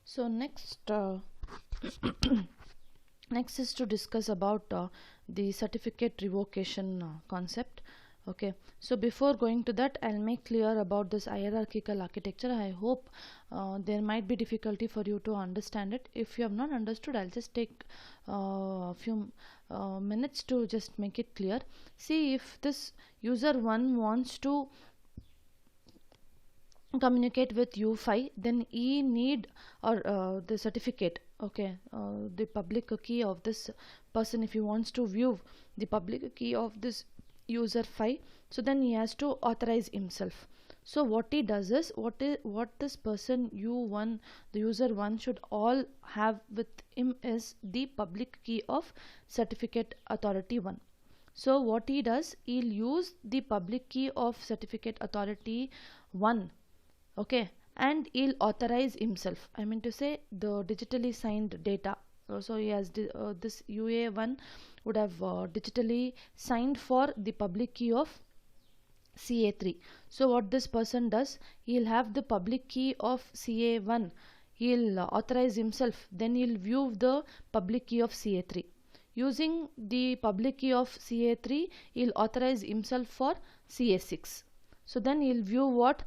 So next is to discuss about the certificate revocation concept. Okay, so before going to that, I'll make clear about this hierarchical architecture. I hope there might be difficulty for you to understand it. If you have not understood, I'll just take a few minutes to just make it clear. See, if this user 1 wants to communicate with U5, then he need or the certificate, okay, the public key of this person. If he wants to view the public key of this user 5, so then he has to authorize himself. So what he does is, what this person U1, the user 1 should all have with him is the public key of certificate authority 1. So what he does, he'll use the public key of certificate authority 1, okay, and he'll authorize himself. I mean to say the digitally signed data. So he has this UA1 would have digitally signed for the public key of CA3. So what this person does, he'll have the public key of CA1, he'll authorize himself, then he'll view the public key of CA3. Using the public key of CA3, he'll authorize himself for CA6. So then he'll view what?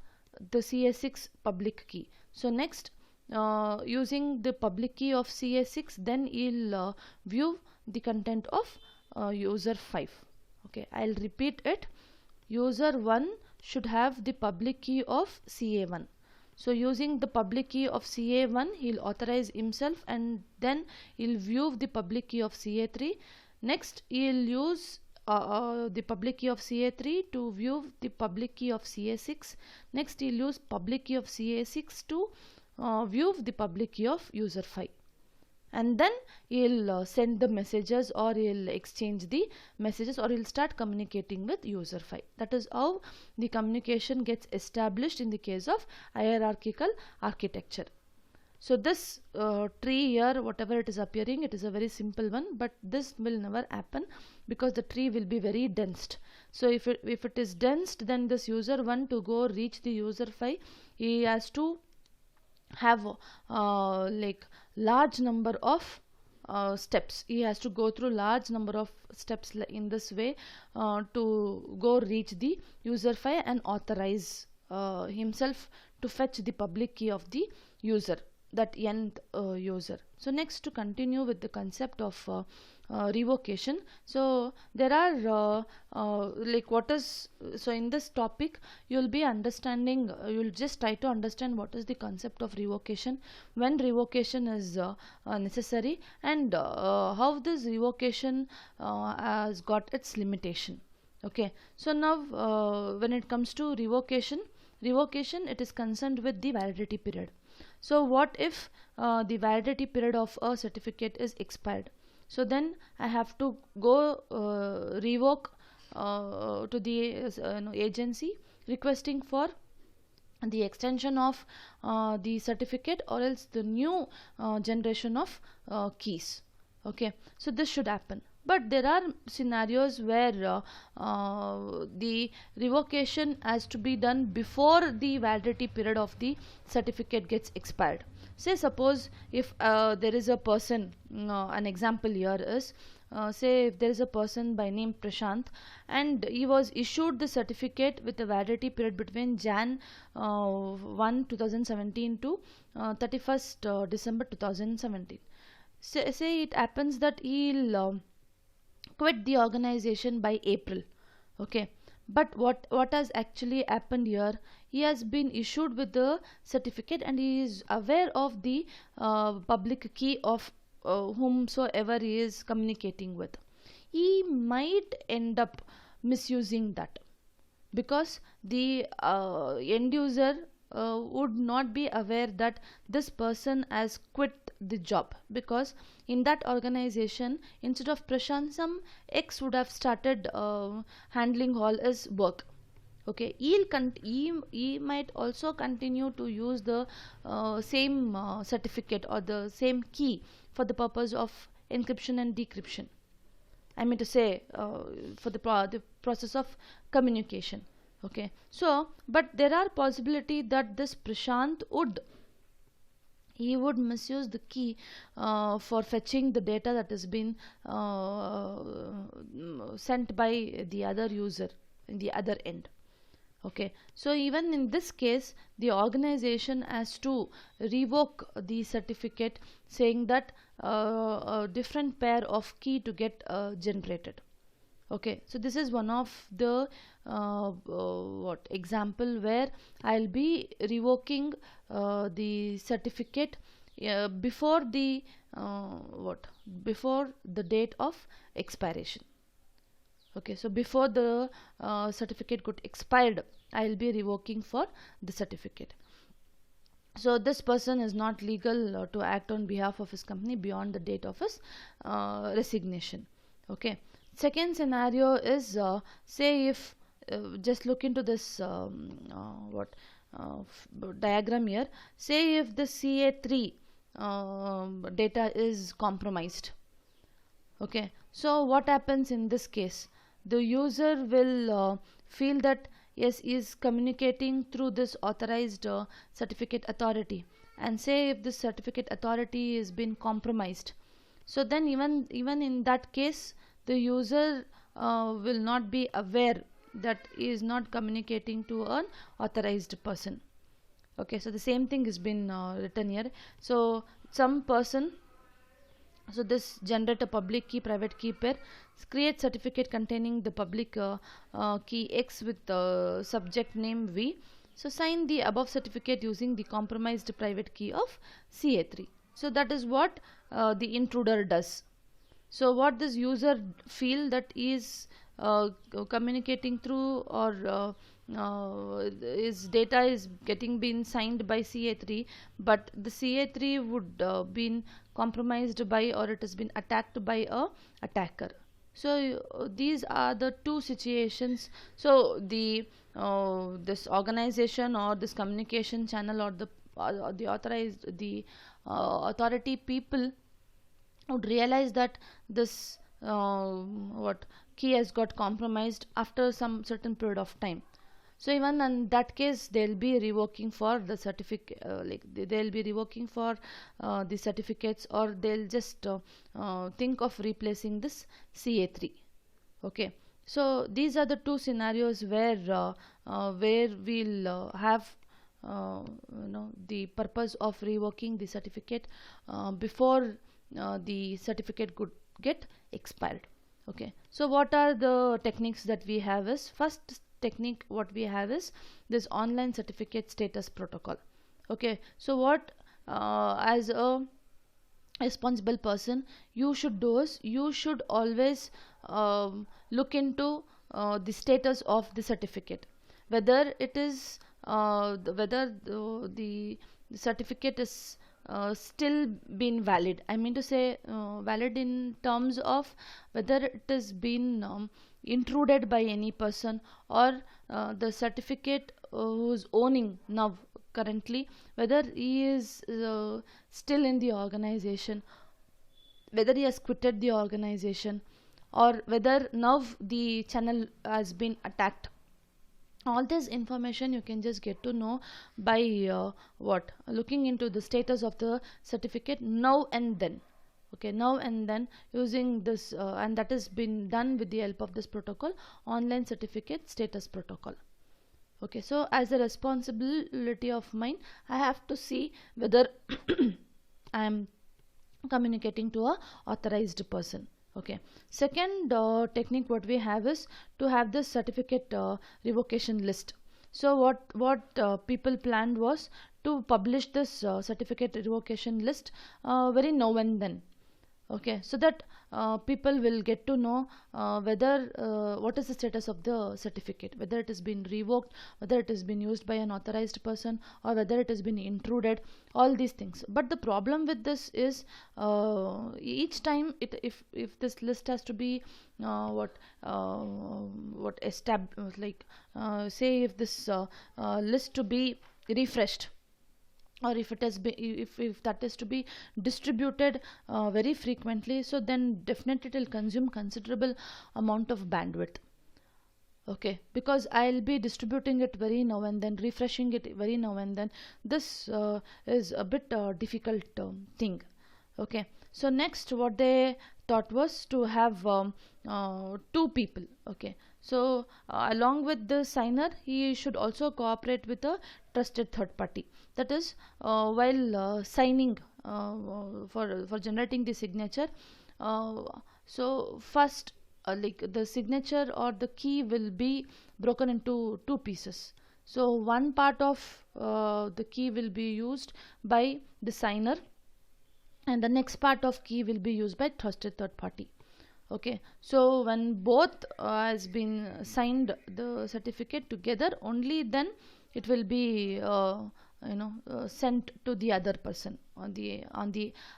The CA6 public key. So next, using the public key of CA6, then he'll view the content of user 5. Okay, I'll repeat it. User 1 should have the public key of CA1. So using the public key of CA1, he'll authorize himself, and then he'll view the public key of CA3. Next, he'll use the public key of CA3 to view the public key of CA6. Next, he'll use public key of CA6 to view the public key of user 5. And then he'll send the messages, or he'll exchange the messages, or he'll start communicating with user 5. That is how the communication gets established in the case of hierarchical architecture. So this tree here, whatever it is appearing, it is a very simple one, but this will never happen because the tree will be very dense. So if it is dense, then this user 1 to go reach the user 5, he has to have like large number of steps. He has to go through large number of steps in this way to go reach the user 5 and authorize himself to fetch the public key of the user, that nth user. So next, to continue with the concept of revocation. So there are like what is, so in this topic you'll be understanding, you'll just try to understand what is the concept of revocation, when revocation is necessary, and how this revocation has got its limitation. Okay, so now when it comes to revocation, it is concerned with the validity period. So what if the validity period of a certificate is expired? So then I have to go revoke to the agency requesting for the extension of the certificate, or else the new generation of keys. Okay, so this should happen. But there are scenarios where the revocation has to be done before the validity period of the certificate gets expired. Say suppose if there is a person, an example here is, say if there is a person by name Prashant, and he was issued the certificate with a validity period between Jan 1 2017 to 31st December 2017. Say it happens that he'll quit the organization by April. Okay, but what has actually happened here, he has been issued with the certificate and he is aware of the public key of whomsoever he is communicating with. He might end up misusing that, because the end user would not be aware that this person has quit the job, because in that organization, instead of Prashant, some X would have started handling all his work. Okay, he might also continue to use the same certificate or the same key for the purpose of encryption and decryption. I mean to say for the process of communication. Okay, so but there are possibility that this Prashant would he would misuse the key for fetching the data that has been sent by the other user in the other end. Okay, so even in this case, the organization has to revoke the certificate, saying that a different pair of key to get generated. Okay, so this is one of the what example where I'll be revoking the certificate before the what before the date of expiration. Okay, so before the certificate got expired, I'll be revoking for the certificate. So this person is not legal to act on behalf of his company beyond the date of his resignation. Okay, second scenario is say if just look into this what diagram here. Say if the CA3 data is compromised. Okay, so what happens in this case? The user will feel that yes, he is communicating through this authorized certificate authority, and say if this certificate authority is been compromised, so then even in that case, the user will not be aware that he is not communicating to an authorized person. Okay, so the same thing has been written here. So some person, so this generate a public key private key pair, create certificate containing the public key X with the subject name V. So sign the above certificate using the compromised private key of CA3. So that is what the intruder does. So what this user feel that is communicating through, or his data is getting been signed by CA3, but the CA3 would been compromised by, or it has been attacked by a attacker. So these are the two situations. So the this organization or this communication channel or the authorized the authority people would realize that this what key has got compromised after some certain period of time. So even in that case, they'll be revoking for the certificate, like they'll be revoking for the certificates, or they'll just think of replacing this CA3. Okay, so these are the two scenarios where we'll have the purpose of revoking the certificate before the certificate could get expired. Okay, so what are the techniques that we have is, first technique what we have is this online certificate status protocol. Okay, so what as a responsible person you should do is, you should always look into the status of the certificate, whether it is whether the certificate is still been valid. I mean to say valid in terms of whether it has been intruded by any person, or the certificate who's owning now currently, whether he is still in the organization, whether he has quitted the organization, or whether now the channel has been attacked. All this information you can just get to know by what looking into the status of the certificate now and then. Okay, now and then, using this and that has been done with the help of this protocol, online certificate status protocol. Okay, so as a responsibility of mine, I have to see whether I am communicating to a authorized person. Okay, second technique what we have is to have this certificate revocation list. So what people planned was to publish this certificate revocation list very now and then. Okay, so that people will get to know whether what is the status of the certificate, whether it has been revoked, whether it has been used by an authorized person, or whether it has been intruded, all these things. But the problem with this is each time if this list has to be what established, like say if this list to be refreshed, or if it has been if that is to be distributed very frequently, so then definitely it will consume considerable amount of bandwidth. Okay, because I'll be distributing it very now and then, refreshing it very now and then. This is a bit difficult thing. Okay, so next what they thought was to have two people. Okay, so along with the signer, he should also cooperate with a trusted third party. That is, while signing for generating the signature, uh, so first, like the signature or the key will be broken into two pieces. So one part of the key will be used by the signer, and the next part of key will be used by trusted third party. Okay, so when both has been signed the certificate together, only then it will be sent to the other person on the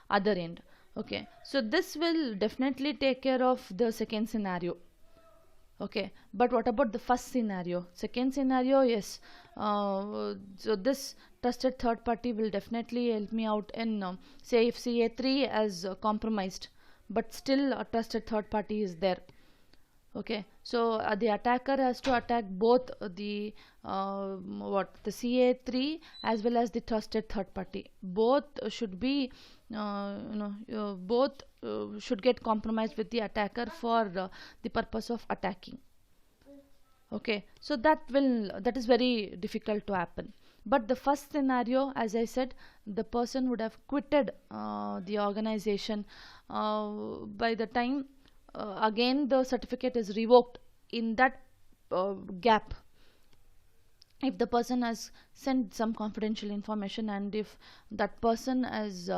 other end. Okay, so this will definitely take care of the second scenario. Okay, but what about the first scenario? Second scenario, yes. So this trusted third party will definitely help me out in, say, if CA3 has compromised, but still a trusted third party is there. Okay, so the attacker has to attack both the CA3 as well as the trusted third party. Both should be both should get compromised with the attacker for the purpose of attacking. Okay, so that is very difficult to happen. But the first scenario, as I said, the person would have quitted the organization by the time again the certificate is revoked. In that gap, if the person has sent some confidential information, and if that person has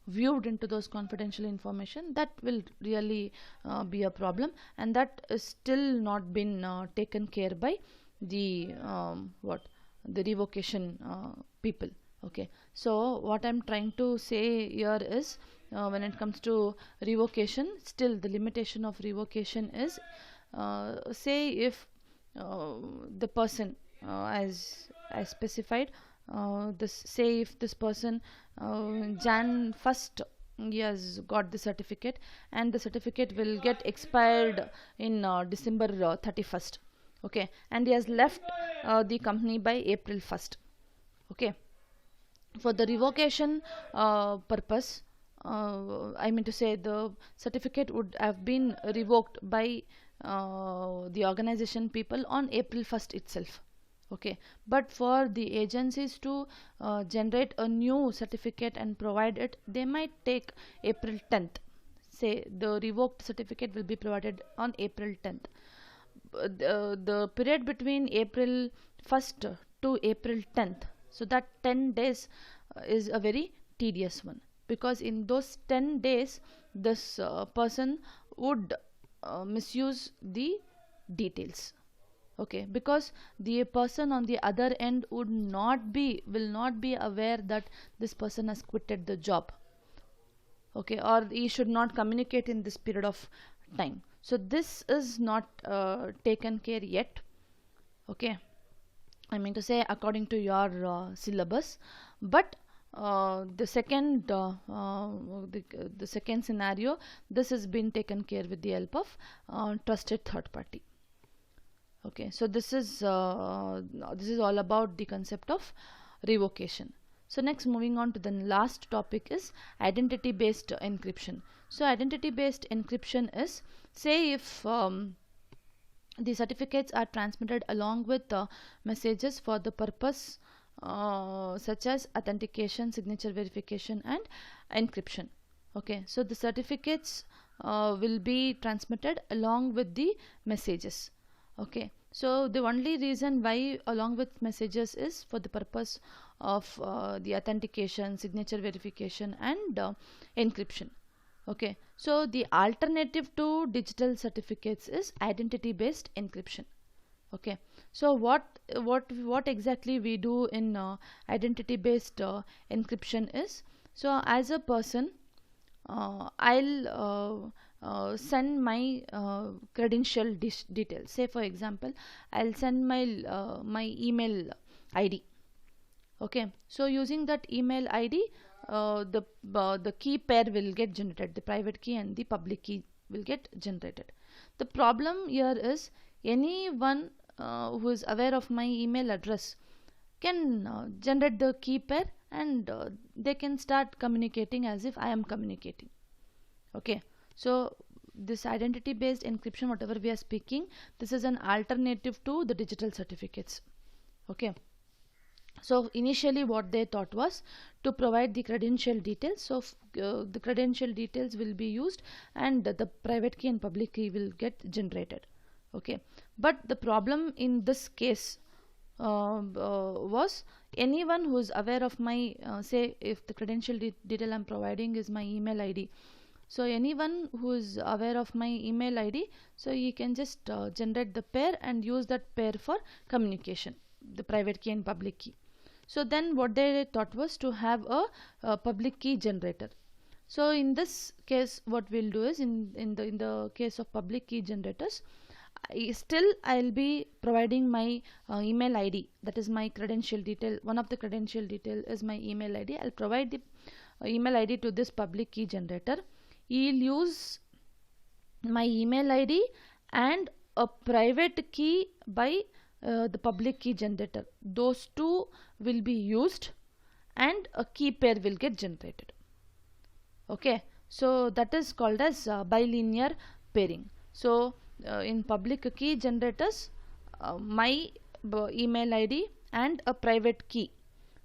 viewed into those confidential information, that will really be a problem, and that is still not been taken care by the the revocation people. Okay, so what I'm trying to say here is, when it comes to revocation, still the limitation of revocation is, say if the person, as I specified, this say if this person Jan 1st he has got the certificate, and the certificate will get expired in December 31st. Okay, and he has left the company by April 1st. Okay, for the revocation purpose, I mean to say, the certificate would have been revoked by the organization people on April 1st itself. Okay, but for the agencies to generate a new certificate and provide it, they might take April 10th. Say the revoked certificate will be provided on April 10th. The period between April 1st to April 10th, so that 10 days is a very tedious one, because in those 10 days this person would misuse the details. Okay, because the person on the other end will not be aware that this person has quitted the job. Okay, or he should not communicate in this period of time. So this is not taken care yet. Okay, I mean to say, according to your syllabus. But the second the second scenario, this has been taken care with the help of trusted third party. Okay, so this is all about the concept of revocation. So next, moving on to the last topic, is identity based encryption. So identity based encryption is, say if the certificates are transmitted along with messages for the purpose such as authentication, signature verification, and encryption. Okay, so the certificates will be transmitted along with the messages. Okay, so the only reason why along with messages is for the purpose of the authentication, signature verification, and encryption. Okay, so the alternative to digital certificates is identity based encryption. Okay, so what exactly we do in identity based encryption is, so as a person, I'll send my credential details. Say for example, I'll send my email ID. Okay, so using that email ID, the key pair will get generated, the private key and the public key will get generated. The problem here is, anyone who is aware of my email address can generate the key pair, and they can start communicating as if I am communicating. Okay, so this identity based encryption, whatever we are speaking, this is an alternative to the digital certificates. Okay, so initially what they thought was to provide the credential details. So the credential details will be used, and the private key and public key will get generated. Okay, but the problem in this case was anyone who is aware of my say if the credential detail I'm providing is my email ID, so anyone who is aware of my email ID, so he can just generate the pair and use that pair for communication, the private key and public key. So then what they thought was to have a public key generator. So in this case what we'll do is in the case of public key generators, I'll be providing my email ID, that is my credential detail. One of the credential detail is my email ID. I'll provide the email ID to this public key generator. He'll use my email ID and a private key by the public key generator. Those two will be used and a key pair will get generated. Okay, so that is called as bilinear pairing. So in public key generators, my email ID and a private key.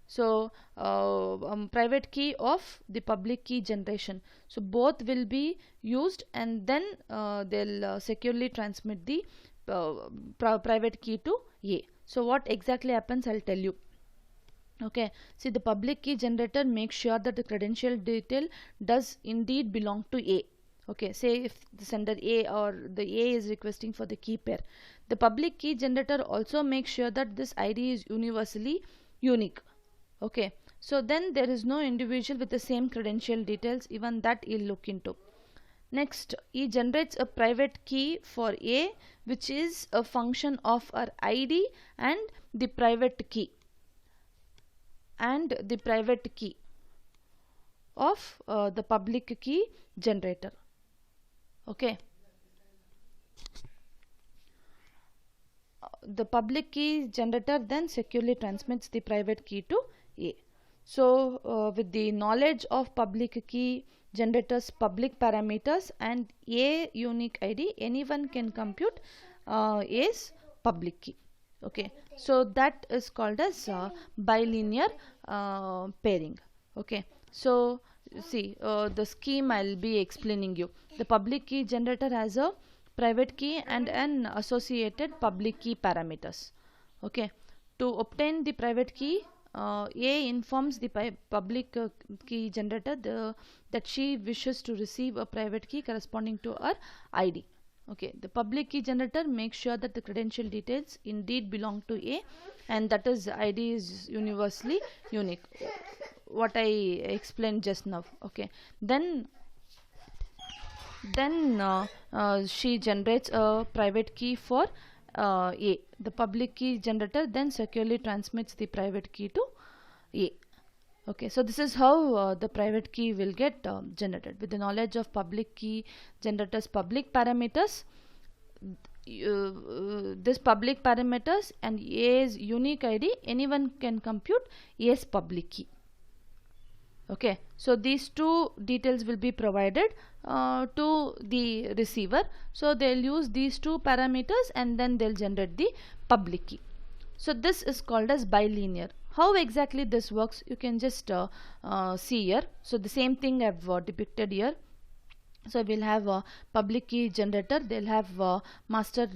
So private key of the public key generation. So both will be used, and then they'll securely transmit the private key to A. So what exactly happens, I'll tell you. Okay, see, the public key generator makes sure that the credential detail does indeed belong to A. Okay, say if the sender A or the A is requesting for the key pair, the public key generator also makes sure that this ID is universally unique. Okay, so then there is no individual with the same credential details, even that he'll look into. Next, he generates a private key for A, which is a function of our ID and the private key of the public key generator. Okay, the public key generator then securely transmits the private key to A. So with the knowledge of public key generator's public parameters and A unique ID, anyone can compute A's public key. Okay, so that is called as bilinear pairing. Okay, so see, the scheme I'll be explaining you. The public key generator has a private key and an associated public key parameters. Okay, to obtain the private key, A informs the public key generator that she wishes to receive a private key corresponding to her ID. Okay, the public key generator makes sure that the credential details indeed belong to A, and that is ID is universally unique, what I explained just now. Okay, then she generates a private key for A. The public key generator then securely transmits the private key to A. Okay, so this is how the private key will get generated. With the knowledge of public key generator's public parameters, this public parameters and A's unique ID, anyone can compute A's public key. Okay, so these two details will be provided to the receiver. So they'll use these two parameters and then they'll generate the public key. So this is called as bilinear. How exactly this works, you can just see here. So the same thing I've depicted here. So we'll have a public key generator, they'll have master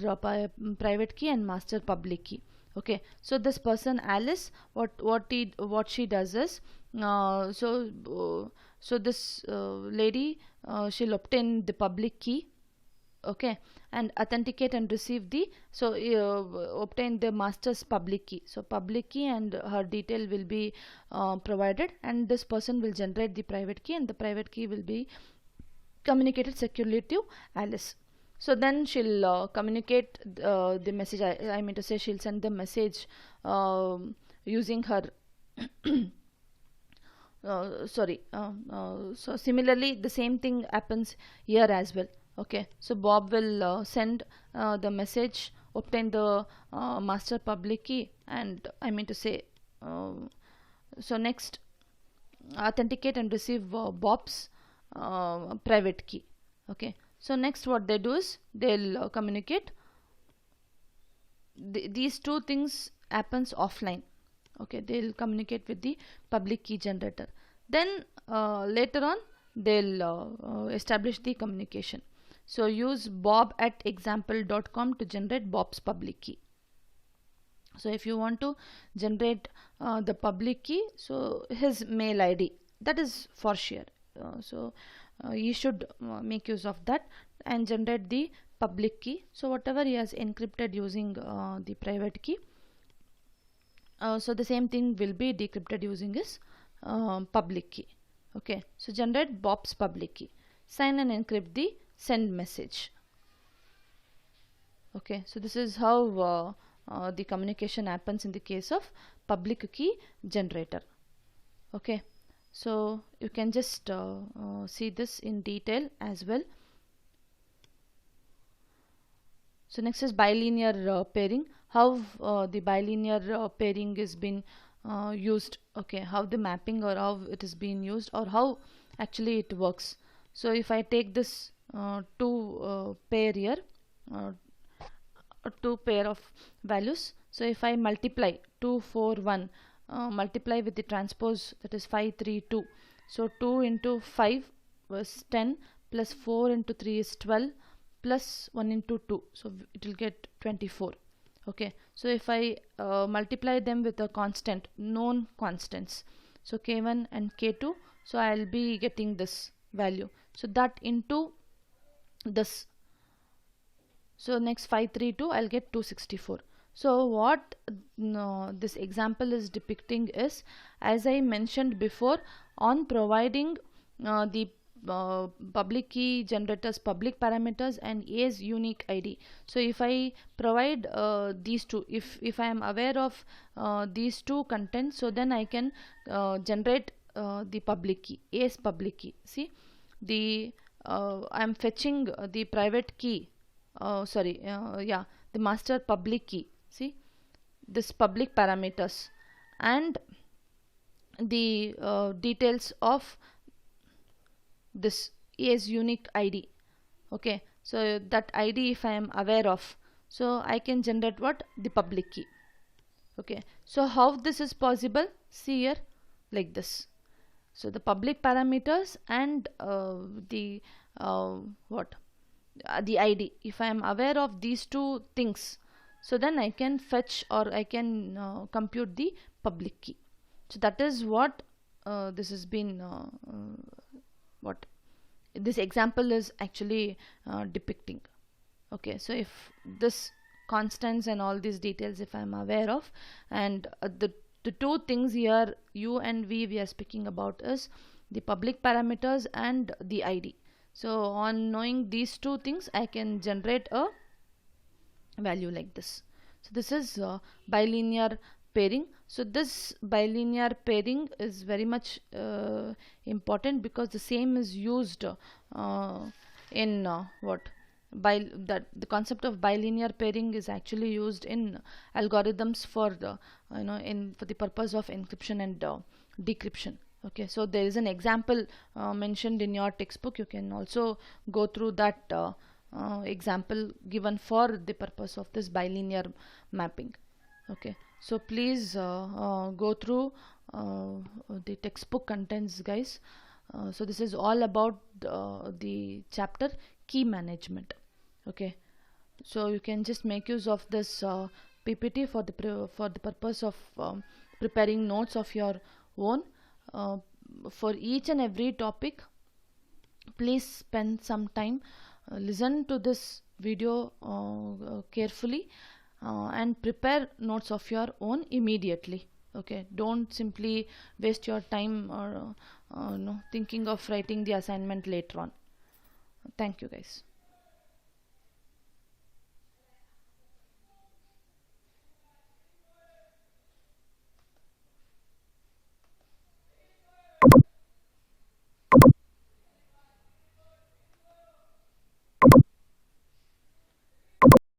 private key and master public key. Okay, so this person Alice, what she does is, so this lady, she'll obtain the public key, okay, and authenticate and receive the, so obtain the master's public key. So public key and her detail will be provided, and this person will generate the private key, and the private key will be communicated securely to Alice. So then she'll communicate the message, I mean to say she'll send the message using her so similarly the same thing happens here as well. Okay, so Bob will send the message obtain the master public key, and I mean to say, so next, authenticate and receive Bob's private key. Okay, so next what they do is they'll communicate. These two things happens offline. Okay, they'll communicate with the public key generator. Then later on they'll establish the communication. So use bob@example.com to generate Bob's public key. So if you want to generate the public key, so his mail ID, that is for sure. So you should make use of that and generate the public key. So whatever he has encrypted using the private key, so the same thing will be decrypted using his public key. Okay, so generate Bob's public key, sign and encrypt the send message. Okay, so this is how the communication happens in the case of public key generator. Okay, so you can just see this in detail as well. So next is bilinear pairing. How the bilinear pairing is been used. Okay, how the mapping or how it is being used, or how actually it works. So if I take this two pair here, two pair of values. So if I multiply 2, 4, 1, multiply with the transpose, that is 5, 3, 2. So 2 into 5 was 10, plus 4 into 3 is 12, plus 1 into 2. So it will get 24. Okay, so if I multiply them with a constant, known constants, so k1 and k2, so I'll be getting this value. So that into this. So next 532, I'll get 264. So what this example is depicting is, as I mentioned before, on providing the public key generators public parameters and A's unique ID. So if I provide these two, if I am aware of these two contents, so then I can generate the public key, A's public key. See, the I am fetching the private key, the master public key. See, this public parameters and the details of this A's unique ID. Okay, so that ID if I am aware of, so I can generate what? The public key. Okay, so how this is possible? See here, like this. So the public parameters and the the ID, if I am aware of these two things, so then I can fetch or I can compute the public key. So that is what this has been what this example is actually depicting. Okay, so if this constants and all these details if I am aware of, and the two things here u and we are speaking about is the public parameters and the ID. So on knowing these two things, I can generate a value like this. So this is bilinear pairing. So this bilinear pairing is very much important, because the same is used in the concept of bilinear pairing is actually used in algorithms for the for the purpose of encryption and decryption. Okay, so there is an example mentioned in your textbook. You can also go through that example given for the purpose of this bilinear mapping. Okay, so please go through the textbook contents, guys. So this is all about the chapter key management. Okay, so you can just make use of this PPT for the purpose of preparing notes of your own for each and every topic. Please spend some time, listen to this video carefully, and prepare notes of your own immediately. Okay, don't simply waste your time or thinking of writing the assignment later on. Thank you, guys.